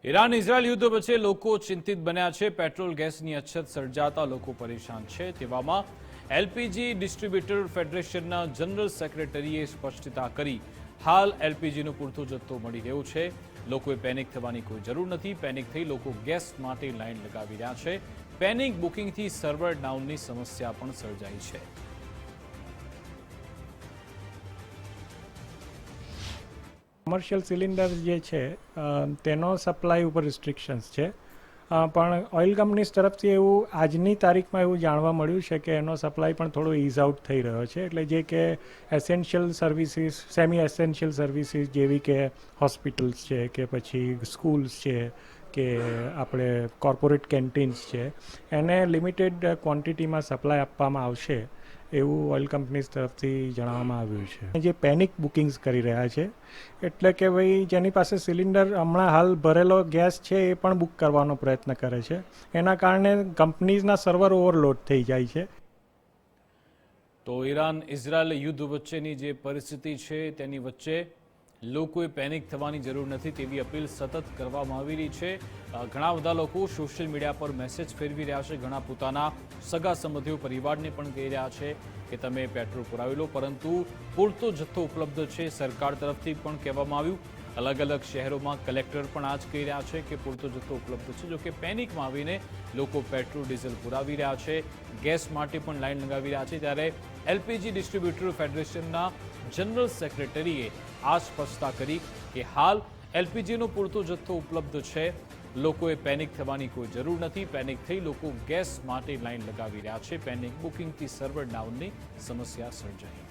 Iran Israel યુદ્ધ વચ્ચે લોકો ચિંતિત બન્યા છે। પેટ્રોલ ગેસની અછત સર્જાતા લોકો પરેશાન છે। તેવામાં એલપીજી ડિસ્ટ્રીબ્યુટર ફેડરેશનના જનરલ સેક્રેટરીએ સ્પષ્ટતા કરી હાલ એલપીજીનો પૂરતો જથ્થો મળી રહ્યો છે। લોકોએ પેનિક થવાની કોઈ જરૂર નથી। પેનિક થઈ લોકો ગેસ માટે લાઈન લગાવી રહ્યા છે। પેનિક બુકિંગથી સર્વર ડાઉનની સમસ્યા પણ સર્જાઈ છે। કોમર્શિયલ સિલિન્ડર જે છે તેનો સપ્લાય ઉપર રિસ્ટ્રિક્શન્સ છે, પણ ઓઇલ કંપનીઝ તરફથી એવું આજની તારીખમાં એવું જાણવા મળ્યું છે કે એનો સપ્લાય પણ થોડો ઇઝ આઉટ થઈ રહ્યો છે। એટલે જે કે essential services, semi essential services જેવી કે હોસ્પિટલ્સ છે કે પછી સ્કૂલ્સ છે કે આપણે કોર્પોરેટ કેન્ટીન્સ છે, એને લિમિટેડ ક્વોન્ટિટીમાં સપ્લાય આપવામાં આવશે એવું ઓઇલ કંપનીઝ તરફથી જણાવવામાં આવ્યું છે। જે પેનિક બુકિંગ્સ કરી રહ્યા છે, એટલે કે ભાઈ જેની પાસે સિલિન્ડર હમણાં હાલ ભરેલો ગેસ છે એ પણ બુક કરવાનો પ્રયત્ન કરે છે, એના કારણે કંપનીઝના સર્વર ઓવરલોડ થઈ જાય છે। તો ઈરાન ઇઝરાયલ યુદ્ધ વચ્ચેની જે પરિસ્થિતિ છે તેની વચ્ચે લોકોએ પેનિક થવાની જરૂર નથી તેવી અપીલ સતત કરવામાં આવી રહી છે। ઘણા બધા લોકો સોશિયલ મીડિયા પર મેસેજ ફેરવી રહ્યા છે। ઘણા પોતાના સગા સંબંધીઓ પરિવારને પણ કહી રહ્યા છે કે તમે પેટ્રોલ પુરાવી લો, પરંતુ પૂરતો જથ્થો ઉપલબ્ધ છે। સરકાર તરફથી પણ કહેવામાં આવ્યું, અલગ અલગ શહેરોમાં કલેક્ટર પણ આ જ કહી રહ્યા છે કે પૂરતો જથ્થો ઉપલબ્ધ છે। જોકે પેનિકમાં આવીને લોકો પેટ્રોલ ડીઝલ પુરાવી રહ્યા છે, ગેસ માટે પણ લાઈન લગાવી રહ્યા છે। ત્યારે એલપીજી ડિસ્ટ્રીબ્યુટર ફેડરેશનના જનરલ સેક્રેટરીએ આ સ્પષ્ટતા કરી કે હાલ એલપીજીનો પૂરતો જથ્થો ઉપલબ્ધ છે। લોકોએ પેનિક થવાની કોઈ જરૂર નથી। પેનિક થઈ લોકો ગેસ માટે લાઈન લગાવી રહ્યા છે। પેનિક બુકિંગથી સર્વર ડાઉનની સમસ્યા સર્જાઈ।